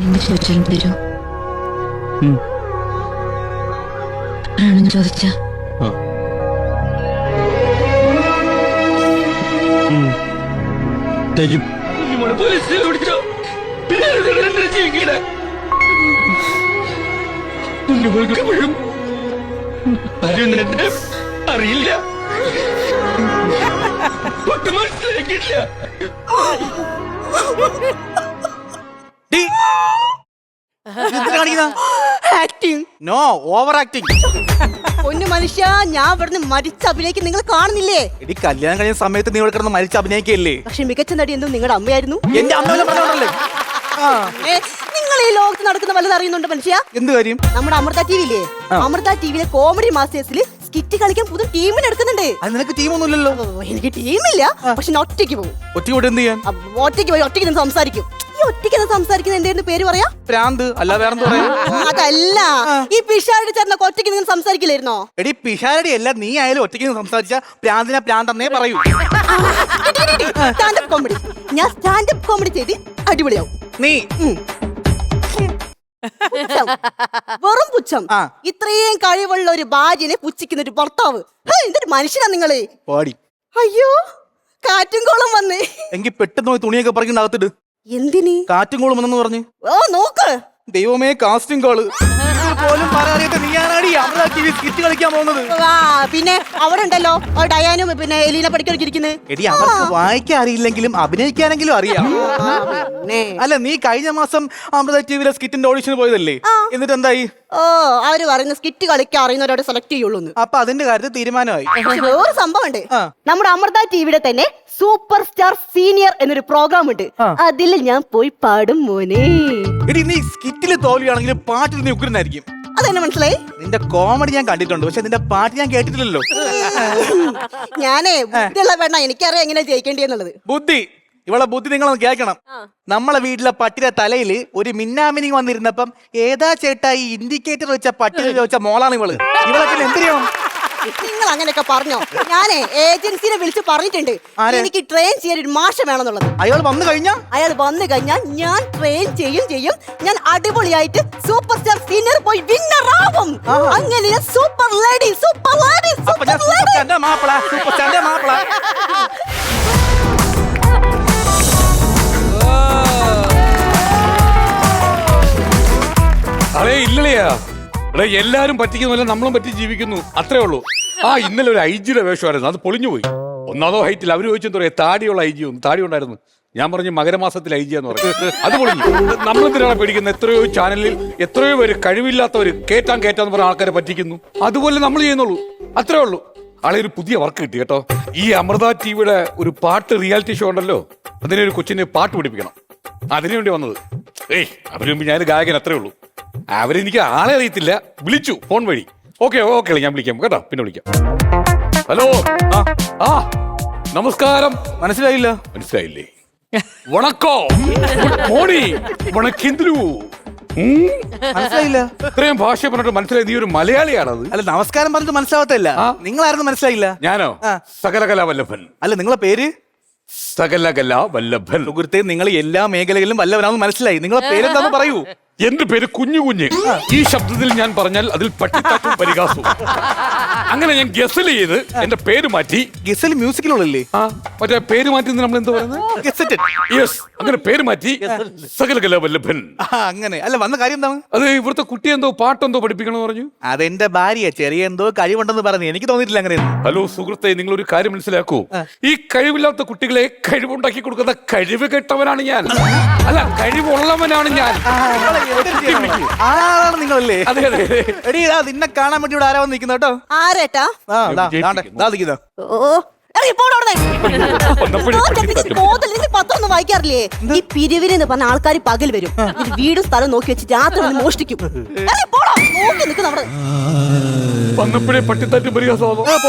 എന്ത് ചോദിച്ചാലും തരൂ. ആണെന്ന് ചോദിച്ച തരും. അറിയില്ല, മനസ്സിലാക്കില്ല. No over acting. പൊന്നു മനുഷ്യ, ഞാൻ ഇവിടുന്ന് മരിച്ച അഭിനയിക്കും നിങ്ങൾ കാണുന്നില്ലേ? എടി കല്യാണം കഴിഞ്ഞ സമയത്ത് നീ ഇവിടെ കിടന്ന് മരിച്ച അഭിനയിക്കല്ലേ? പക്ഷെ മികച്ച നടി എന്തും നിങ്ങളുടെ അമ്മയായിരുന്നു. എന്റെ അമ്മ പറഞ്ഞോണ്ടല്ലേ. നിങ്ങൾ ഈ ലോകത്ത് നടക്കുന്ന വല്ലത് അറിയുന്നുണ്ട് മനുഷ്യ? എന്ത് കാര്യം? നമ്മുടെ അമൃത ടിവിയില്ലേ, അമൃത ടിവിയിലെ കോമഡി മാസ്റ്റേഴ്സിൽ സ്കിറ്റ് കളിക്കാൻ പുതിയ ടീമിനെ എടുക്കുന്നുണ്ട്. അത് നിനക്ക് ടീമൊന്നും ഇല്ലല്ലോ. എനിക്ക് ടീമില്ല, പക്ഷെ ഞാൻ ഒറ്റയ്ക്ക് പോകും. ഒറ്റ എന്ത് ചെയ്യാൻ? ഒറ്റയ്ക്ക് പോയി ഒറ്റയ്ക്ക് നിന്ന് സംസാരിക്കും. ഈ ഒറ്റയ്ക്ക് നിന്ന് സംസാരിക്കുന്ന എന്തായിരുന്നു പേര് പറയാ? പ്രാന്ത്. അല്ല വേറെന്ത് പറയാ? അതല്ല, ഈ പിഷാരടി ചേർന്ന ഒറ്റയ്ക്ക് നിന്ന് സംസാരിക്കില്ലായിരുന്നോ? എടി പിഷാരടി അല്ല, നീ ആയാലും ഒറ്റയ്ക്ക് നിന്ന് സംസാരിച്ച പ്രാന്തിനെ പ്രാന്തെന്നേ പറയൂ. Stand up comedy. ഞാൻ സ്റ്റാൻഡപ്പ് കോമഡി ചെയ്ത് അടിപൊളിയാവും. നീ പുച്ഛം. വെറും പുച്ഛം. ഇത്രയും കഴിവുള്ള ഒരു ഭാര്യനെ പുച്ഛിക്കുന്ന ഒരു ഭർത്താവ്. എന്തൊരു മനുഷ്യനാ നിങ്ങള്. പാടി. അയ്യോ, കാറ്റും കോളും വന്നേ. എങ്കിൽ പെട്ടെന്ന് പോയി തുണിയൊക്കെ പറക്കി അകത്തിട്ട്. എന്തിന്? കാറ്റും കോളും വന്നെന്ന് പറഞ്ഞു. ഓ നോക്ക്. ദൈവമേ, കാസ്റ്റിംഗ് കോള് പോലും പറയാനായിട്ട് നീയാണാടി അമൃത ടിവി സ്കിറ്റ് കളിക്കാൻ പോകുന്നത്. പിന്നെ അവിടെ ഉണ്ടല്ലോ ഡയാനും പിന്നെ എലീന പഠിക്കാനിരിക്കുന്നത്. എടി അവർക്ക് വായിക്കാൻ അറിയില്ലെങ്കിലും അഭിനയിക്കാനെങ്കിലും അറിയാം. അല്ല, നീ കഴിഞ്ഞ മാസം അമൃത ടിവിയിലെ സ്കിറ്റിന്റെ ഓഡിഷന് പോയതല്ലേ? എന്നിട്ട് എന്തായി? ഓ, അവര് പറയുന്ന സ്കിറ്റ് കളിക്കാൻ അറിയുന്നവരോട് സെലക്ട് ചെയ്യുള്ളൂ. അപ്പൊ അതിന്റെ കാര്യത്തിൽ തീരുമാനമായി. വേറെ സംഭവം ഉണ്ട്. നമ്മുടെ അമൃത ടിവിയുടെ തന്നെ സൂപ്പർ സ്റ്റാർ സീനിയർ എന്നൊരു പ്രോഗ്രാം ഉണ്ട്. അതിൽ ഞാൻ പോയി പാടും മോനെ. എടി നീ സ്കിറ്റില് തോൽവിയാണെങ്കിലും പാട്ടിൽ നീ ഉഗ്രനായിരിക്കും. അതെന്നെ മനസ്സിലായി? നിന്റെ കോമഡി ഞാൻ കണ്ടിട്ടുണ്ട്, പക്ഷെ നിന്റെ പാട്ട് ഞാൻ കേട്ടിട്ടില്ലല്ലോ. ഞാനേ ബുദ്ധിയുള്ള പെണ്ണ, എനിക്കറിയാം എങ്ങനെ ജയിക്കേണ്ടിയെന്നുള്ളത്. ബുദ്ധി, ഇവളെ ബുദ്ധി നിങ്ങളൊന്ന് കേൾക്കണം. നമ്മളെ വീട്ടിലെ പട്ടിയുടെ തലയില് ഒരു മിന്നാമിനി വന്നിരുന്നപ്പം ഏതാ ചേട്ടാ ഈ ഇൻഡിക്കേറ്റർ വെച്ച പട്ടി വെച്ച മോളാണ് ഇവള്. ഇവളൊക്കെ എന്ത് ചെയ്യണം? നിങ്ങൾ അങ്ങനെയൊക്കെ പറഞ്ഞോ? ഞാനേ ഏജൻസിനെ വിളിച്ച് പറഞ്ഞിട്ടുണ്ട് എനിക്ക് ട്രെയിൻ ചെയ്യാൻ ഒരു മാഷ വേണമെന്നുള്ളത്. അയാൾ വന്നു കഴിഞ്ഞാൽ ഞാൻ ട്രെയിൻ ചെയ്യും. ഞാൻ അടിപൊളിയായിട്ട് സൂപ്പർ സ്റ്റാർ സീനിയർ പോയി വിന്നർ ആവും. അങ്ങനെ സൂപ്പർ ലേഡി. അതെ ഇല്ലല്ലയാ, ഇവിടെ എല്ലാരും പറ്റിക്കുന്നില്ല, നമ്മളും പറ്റി ജീവിക്കുന്നു, അത്രേ ഉള്ളൂ. ഇന്നലെ ഒരു ഐജിയുടെ വേഷമായിരുന്നു, അത് പൊളിഞ്ഞു പോയി. ഒന്നാമതോ ഹൈറ്റിൽ അവർ ചോദിച്ചെന്ന് പറയാം, താടിയുള്ള ഐജി ഒന്ന് താടി ഉണ്ടായിരുന്നു. ഞാൻ പറഞ്ഞു മകരമാസത്തിൽ ഐജിയാന്ന് പറഞ്ഞു, അത് പൊളിഞ്ഞു. നമ്മളെന്തിനാണ് പേടിക്കുന്നത്? എത്രയോ ചാനലിൽ എത്രയോ പേര് കഴിവില്ലാത്തവര് കേറ്റാന്ന് പറഞ്ഞ ആൾക്കാരെ പറ്റിക്കുന്നു. അതുപോലെ നമ്മൾ ചെയ്യുന്നുള്ളൂ, അത്രേ ഉള്ളൂ. ആളെ ഒരു പുതിയ വർക്ക് കിട്ടി കേട്ടോ. ഈ അമൃത ടിവിയുടെ ഒരു പാട്ട് റിയാലിറ്റി ഷോ ഉണ്ടല്ലോ, അതിനെ ഒരു കൊച്ചിനെ പാട്ട് പഠിപ്പിക്കണം, അതിനു വേണ്ടി വന്നത്. അവര് മുമ്പ് ഞാൻ ഗായകൻ, അത്രേ ഉള്ളൂ. അവരെനിക്ക് ആളെ അറിയത്തില്ല, വിളിച്ചു ഫോൺ വഴി. ഓക്കെ ഞാൻ വിളിക്കാം കേട്ടോ, പിന്നെ വിളിക്കാം. ഹലോ, നമസ്കാരം. മനസ്സിലായില്ലേ? വണക്കോ, മോർണിംഗ്, വണക്കെന്തിലു മനസ്സിലായില്ല? ഇത്രയും ഭാഷ പറഞ്ഞിട്ട് മനസ്സിലായി നീ ഒരു മലയാളിയാണത്. അല്ല, നമസ്കാരം പറഞ്ഞിട്ട് മനസ്സിലാവത്തില്ല. നിങ്ങളായിരുന്നു മനസ്സിലായില്ല? ഞാനോ? സകലകലാ വല്ലഭൻ. അല്ല, നിങ്ങളെ പേര്? സകലകലാ വല്ലഭൻ. സുഹൃത്തെ, നിങ്ങൾ എല്ലാ മേഖലകളിലും വല്ലവനാണെന്ന് മനസ്സിലായി. നിങ്ങളെ പേരെന്താന്ന് പറയൂ. എന്റെ പേര് കുഞ്ഞു. ഈ ശബ്ദത്തിൽ ഞാൻ പറഞ്ഞാൽ അതിൽ പട്ടിത്താറ്റും പരിഹാസവും. അങ്ങനെ ഞാൻ ഗസൽ ചെയ്ത് എന്റെ പേര് മാറ്റി. ഗസൽ മ്യൂസിക്കിലുള്ളല്ലേ? മറ്റേ പേര് മാറ്റി നമ്മൾ എന്താ പറയുന്നത്? യെസ്, അങ്ങനെ പേര് മാറ്റി സകലകലാ വല്ലഭൻ. അങ്ങനെ അല്ല, വന്ന കാര്യം എന്താണ്? അത് ഇവിടുത്തെ കുട്ടി എന്തോ പാട്ടെന്തോ പഠിപ്പിക്കണമെന്ന് പറഞ്ഞു. അതെന്റെ ഭാര്യ ചെറിയ എന്തോ കഴിവുണ്ടെന്ന് പറഞ്ഞു. എനിക്ക് തോന്നിയിട്ടില്ല അങ്ങനെ. ഹലോ സുഹൃത്തെ, നിങ്ങൾ ഒരു കാര്യം മനസ്സിലാക്കൂ. ഈ കഴിവില്ലാത്ത കുട്ടികളെ കഴിവുണ്ടാക്കി കൊടുക്കുന്ന കഴിവ് കെട്ടവനാണ് ഞാൻ, അല്ല കഴിവുള്ളവനാണ് ഞാൻ. ആളാണ് നിങ്ങളല്ലേ? അതെ. എടീ, നിന്നെ കാണാൻ വേണ്ടി ഇവിടെ ആരാ വന്ന് നിൽക്കുന്ന കേട്ടോ? ആരേട്ടാ? പത്രമൊന്നും വായിക്കാറില്ലേ? ഈ പിരിവിനെന്ന് പറഞ്ഞ ആൾക്കാർ പകൽ വരും, വീടും സ്ഥലം നോക്കി വെച്ച് രാത്രി വന്ന് മോഷ്ടിക്കും. വന്നപ്പോഴേ പട്ടിത്താറ്റ്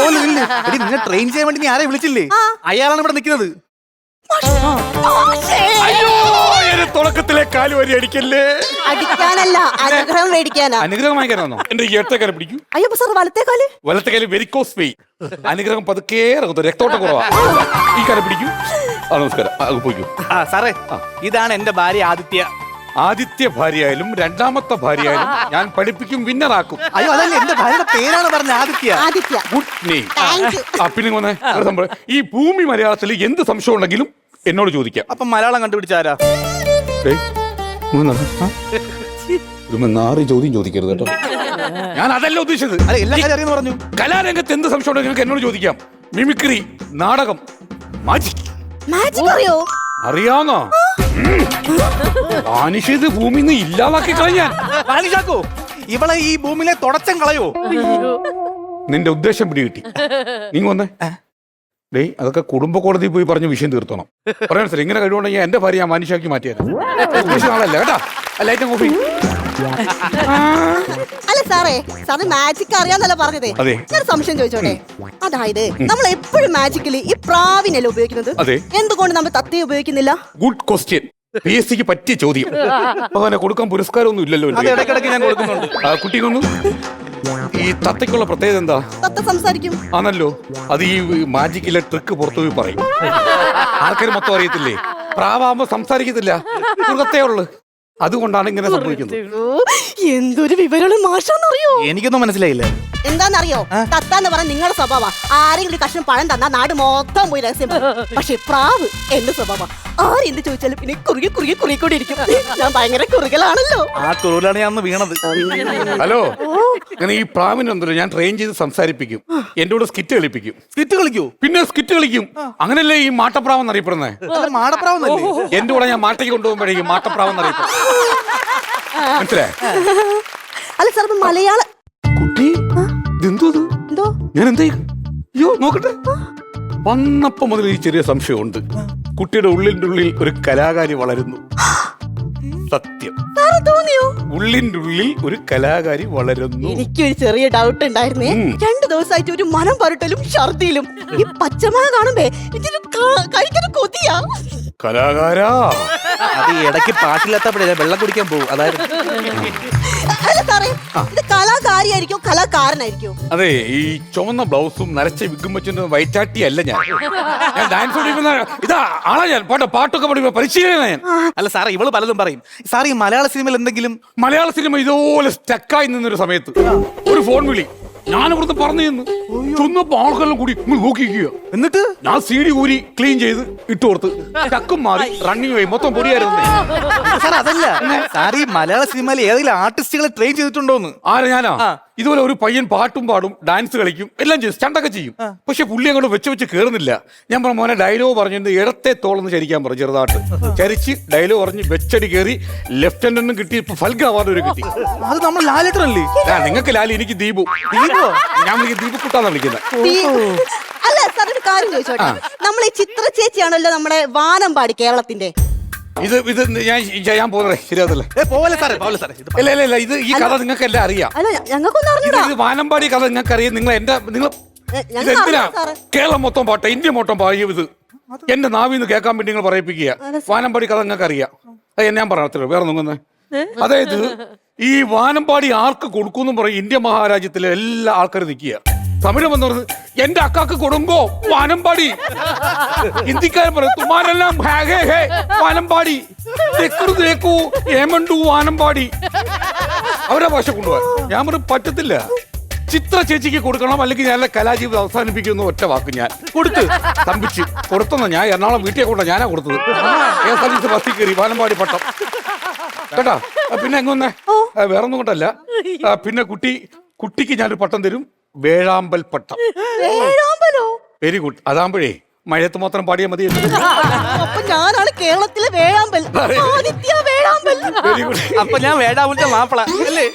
നിന്നെ ട്രെയിൻ ചെയ്യാൻ വേണ്ടി നീ ആരെ വിളിച്ചില്ലേ? അയാളാണ് ഇവിടെ നിൽക്കുന്നത്. തുടക്കത്തിലെ കാല് വരി അടിക്കല്ലേ? അടിക്കാനല്ല, അനുഗ്രഹം മേടിക്കാനാ. അനുഗ്രഹം വാങ്ങിക്കാനാണോ? എന്റെ ഇടത്തേക്കാലം പിടിക്കും. അയ്യോ സാർ, വലത്തേക്കാല് വെരിക്കോസ് വെയ്. അനുഗ്രഹം പതുക്കെ ഇറങ്ങും, രക്തോട്ടം കുറവാ. ഈ കാലം പിടിക്കും. നമസ്കാരം, പോയിക്കോ. സാറേ, ഇതാണ് എന്റെ ഭാര്യ ആദിത്യ. ആദ്യത്തെ ഭാര്യയായാലും രണ്ടാമത്തെ ഭാര്യയായാലും ഞാൻ പഠിപ്പിക്കും, വിന്നറാക്കും. അയ്യോ അതല്ല, എന്റെ ഭാര്യയുടെ പേരാണ് പറഞ്ഞ Aditya. Aditya. Good name. Thank you. പിന്നെ വന്നേ, ഒരു സംഭവം. ഈ ഭൂമി മലയാളത്തിൽ എന്ത് സംശയം ഉണ്ടെങ്കിലും എന്നോട് ചോദിക്കാം. അപ്പൊ മലയാളം കണ്ടുപിടിച്ച ആരാ? ചോദ്യം ചോദിക്കരുത് കേട്ടോ. ഞാൻ അതല്ല ഉദ്ദേശിച്ചത്. അല്ല, എല്ലാ കാര്യം അറിയുന്നു പറഞ്ഞു. കലാരംഗത്ത് എന്ത് സംശയം ഉണ്ടെങ്കിലും നിങ്ങൾക്ക് എന്നോട് ചോദിക്കാം. മിമിക്രി, നാടകം, മാജിക്. മാജിക് അറിയോ? അറിയാന്നോ? മാനുഷ്യത് ഭൂമി നിന്ന് ഇല്ലാതാക്കി കളഞ്ഞാൻ. മാനിഷാക്കോ, ഇവളെ ഈ ഭൂമിയിലെ തുടച്ചം കളയോ? നിന്റെ ഉദ്ദേശം പിടികിട്ടി. നീ വന്നേ. ഡേയ്, അതൊക്കെ കുടുംബ കോടതിയിൽ പോയി പറഞ്ഞ് വിഷയം തീർത്തണം. പറയാൻ സാർ, ഇങ്ങനെ കഴിവുണ്ടെങ്കിൽ എന്റെ ഭാര്യ ഞാൻ മനുഷ്യാക്കി മാറ്റിയത് ആളല്ല കേട്ടാ. ലൈറ്റും കോഫി. അല്ല സാറ് മാജിക് അറിയാന്നല്ല പറഞ്ഞത്. അതെ. ഞാൻ സംശയം ചോദിച്ചോട്ടെ. അതായത് നമ്മൾ എപ്പോഴും മാജിക്കലി ഈ പ്രാവിനല്ലേ ഉപയോഗിക്കുന്നത്? അതെ. എന്തുകൊണ്ട് നമ്മൾ തത്തയെ ഉപയോഗിക്കുന്നില്ല? Good question. PSCക്ക് പറ്റിയ ചോദ്യം. അങ്ങനെ കൊടുക്കാൻ പുരസ്കാരമൊന്നും ഇല്ലല്ലോ. അത് ഇടയ്ക്കിടയ്ക്ക് ഞാൻ കൊടുക്കുന്നുണ്ട്. കുട്ടിക്കൊന്നു ഈ തത്തയ്ക്കുള്ള പ്രത്യേകത എന്താ? തത്ത സംസാരിക്കും ആണല്ലോ. അത് ഈ മാജിക്കിലെ ട്രിക്ക് പുറത്തുപോയി പറയും. ആൾക്കാർ മൊത്തം അറിയത്തില്ലേ. പ്രാവാകുമ്പോ സംസാരിക്കത്തില്ല, മൃഗത്തേ ഉള്ളു. അതുകൊണ്ടാണ് ഇങ്ങനെ സംഭവിക്കുന്നത്. എന്തൊരു വിവരമുള്ള മാഷാന്നറിയോ? എനിക്കൊന്നും മനസ്സിലായില്ല. എന്താന്നറിയോ? തത്താന്ന് പറഞ്ഞ നിങ്ങളുടെ സ്വഭാവം. ആരെങ്കിലും കഷ്ണം പഴം തന്നാ നാട് മൊത്തം പോയി രഹസ്യം. പക്ഷെ പ്രാവ് എന്റെ സ്വഭാവം. ആരെന്ത് ചോദിച്ചാലും പിന്നെ കുറുകെ ഇരിക്കും. ഞാൻ ഭയങ്കര കുറുകലാണല്ലോ. ആ കുറുകലാണ് ഞാൻ വീണത്. ഹലോ, അങ്ങനെ ഈ പ്രാവിനെന്തല്ലോ ഞാൻ ട്രെയിൻ ചെയ്ത് സംസാരിപ്പിക്കും. എന്റെ കൂടെ സ്കിറ്റ് കളിപ്പിക്കും. സ്കിറ്റ് കളിക്കൂ? പിന്നെ സ്കിറ്റ് കളിക്കും. അങ്ങനല്ലേ ഈ മാട്ടപ്രാവ് എന്നറിയപ്പെടുന്നേ. മാടപ്രാവെന്നല്ലേ? എന്റെ കൂടെ ഞാൻ മാട്ടയ്ക്ക് കൊണ്ടുപോകുമ്പോഴേക്കും മാട്ടപ്രാവ് എന്നറിയപ്പെടും. മനസ്സിലായി? അല്ല സാർ, മലയാള കുട്ടി ഇതെന്തോ എന്തോ ഞാൻ എന്താ അയ്യോ നോക്കട്ടെ. വന്നപ്പോ മുതൽ ഈ ചെറിയ സംശയമുണ്ട്. കുട്ടിയുടെ ഉള്ളിൻ്റെ ഉള്ളിൽ ഒരു കലാകാരി വളരുന്നു. സത്യം. തോന്നിയോ? ഉള്ളിൻ്റെ ഉള്ളിൽ ഒരു കലാകാരി വളരുന്നു. എനിക്കൊരു ചെറിയ ഡൗട്ട് ഉണ്ടായിരുന്നേ. 2 ദിവസമായിട്ട് ഒരു മനം പരട്ടലും ഛർദിയിലും. ഈ പച്ചമാങ്ങ കാണുമ്പേ കഴിക്കാൻ കൊതിയാ. കലാകാരാ. അത് ഇടയ്ക്ക് പാട്ടിലെത്തപ്പോഴേ വെള്ളം കുടിക്കാൻ പോകും. അതായത് അല്ല സാറേ, ഇത് കലാകാരിയായിരിക്കും കലാകാരനായിരിക്കും? അതെ, ഈ ചുവന്ന ബ്ലൗസും നരച്ച വിഗും വെച്ചിട്ട് വൈറ്റാട്ടി അല്ല ഞാൻ. ഡാൻസ് പഠിക്കുന്ന ഇതാ ആളാ ഞാൻ. പാട്ടൊക്കെ പഠിക്കുന്ന പരിശീലന ഞാൻ. അല്ല സാറേ, ഇവള് പലതും പറയും. സാർ ഈ മലയാള സിനിമയിൽ എന്തെങ്കിലും? മലയാള സിനിമ ഇതുപോലെ സ്റ്റക്കായി നിന്നൊരു സമയത്ത് ഒരു ഫോൺ വിളി ഞാൻ ഇവിടുന്ന് പറഞ്ഞു തന്നു. ചൊന്നപ്പോ ആൾക്കെല്ലാം കൂടി നോക്കിക്കുക. എന്നിട്ട് ഞാൻ CD ഊരി ക്ലീൻ ചെയ്ത് ഇട്ട് കൊടുത്ത് ചക്കും മാറി റണ്ണിങ് പോയി മൊത്തം പൊടിയായിരുന്നു. സാർ അതല്ല, സാർ ഈ മലയാള സിനിമയിൽ ഏതെങ്കിലും ആർട്ടിസ്റ്റുകളെ ട്രെയിൻ ചെയ്തിട്ടുണ്ടോന്ന്? ആരെ? ഞാനാ. ഇതുപോലെ ഒരു പയ്യൻ പാട്ടും പാടും, ഡാൻസ് കളിക്കും, എല്ലാം ചെയ്യും, സ്റ്റണ്ടൊക്കെ ചെയ്യും. പക്ഷെ പുള്ളി അങ്ങോട്ട് വെച്ച് കയറുന്നില്ല. ഞാൻ പറഞ്ഞു മോനെ ഡയലോഗ് പറഞ്ഞിട്ട് ഇടത്തെ തോളെന്ന് ചരിക്കാൻ പറഞ്ഞു. ചെറുതായിട്ട് ചരിച്ച് ഡയലോഗ് പറഞ്ഞ് വെച്ചടി കയറി ലെഫ്റ്റ് ഹാൻഡൊന്നും കിട്ടി. ഇപ്പൊ ഫൽഗ അവാർഡ് ഒരു കിട്ടി. അത് നമ്മൾ ലാലേട്ടനല്ലേ? നിങ്ങൾക്ക് ലാലി, എനിക്ക് ദീപു. ഞാൻ ദീപു കുട്ടാന്ന് വിളിക്കുന്നത്. അല്ല സാർ, ഒരു കാര്യം ചോദിച്ചോട്ടെ. നമ്മൾ ഈ ചിത്ര ചേച്ചിയാണല്ലോ നമ്മുടെ വാനമ്പാടി കേരളത്തിന്റെ. ഇത് ഞാൻ ചെയ്യാൻ പോകുന്നതേ ശരിയാതല്ലേ? പോലെ സാറേ, പോലെ സാറേ. ഇല്ല, ഇത് ഈ കഥ നിങ്ങൾക്ക് എല്ലാം അറിയാം. അല്ല, ഞങ്ങൾക്കൊന്നും അറിഞ്ഞൂടാ. ഇത് വാനമ്പാടി കഥ നിങ്ങൾക്ക് അറിയാം. നിങ്ങൾ ഇതെന്തിനാ കേരളം മൊത്തം പാട്ടെ, ഇന്ത്യ മൊത്തം പായും. ഇത് എന്റെ നാവിന്ന് കേൾക്കാൻ വേണ്ടി നിങ്ങൾ പറയിപ്പിക്കുക. വാനമ്പാടി കഥ നിങ്ങൾക്ക് അറിയാം. അത് ഞാൻ പറയത്തില്ല, വേറെ നോക്കുന്നേ. അതായത് ഈ വാനമ്പാടി ആർക്ക് കൊടുക്കും പറയും. ഇന്ത്യ മഹാരാജ്യത്തിലെ എല്ലാ ആൾക്കാരും നിൽക്കുക. തമിഴ് വന്ന് പറഞ്ഞത് എന്റെ അക്കാക്ക് കൊടുങ്കോ വാനമ്പാടി. ഹിന്ദിക്കാരൻ പറയും തുമാരെല്ലാം വാനമ്പാടി തെക്കു ഏമണ്ടു വാനമ്പാടി. അവരെ ഭാഷ കൊണ്ടുപോകാൻ ഞാൻ പറഞ്ഞു പറ്റത്തില്ല. ചിത്ര ചേച്ചിക്ക് കൊടുക്കണം, അല്ലെങ്കിൽ ഞാൻ കലാജീവിതം അവസാനിപ്പിക്കുന്ന ഒറ്റ വാക്ക് ഞാൻ കൊടുത്ത് തമ്പിച്ച് കൊടുത്തെന്ന. ഞാൻ എറണാകുളം വീട്ടിൽ കൊണ്ട ഞാനാ കൊടുത്തത്. KSRTC ബസ്സിൽ കയറി വാനമ്പാടി പട്ടം കേട്ടാ. പിന്നെ എങ്ങൊന്നേ വേറെ ഒന്നും കൊണ്ടല്ല. പിന്നെ കുട്ടിക്ക് ഞാനൊരു പട്ടം തരും, വേഴാമ്പൽ പട്ടം. Very good. അതാകുമ്പോഴേ മഴയത്ത് മാത്രം പാടിയാൽ മതി. അപ്പൊ ഞാനാണ് കേരളത്തിലെ വേഴാമ്പൽ. ആദിത്യ വേഴാമ്പൽ. Very good. അപ്പൊ ഞാൻ വേഴാമ്പലത്തെ മാപ്പിള അല്ലേ?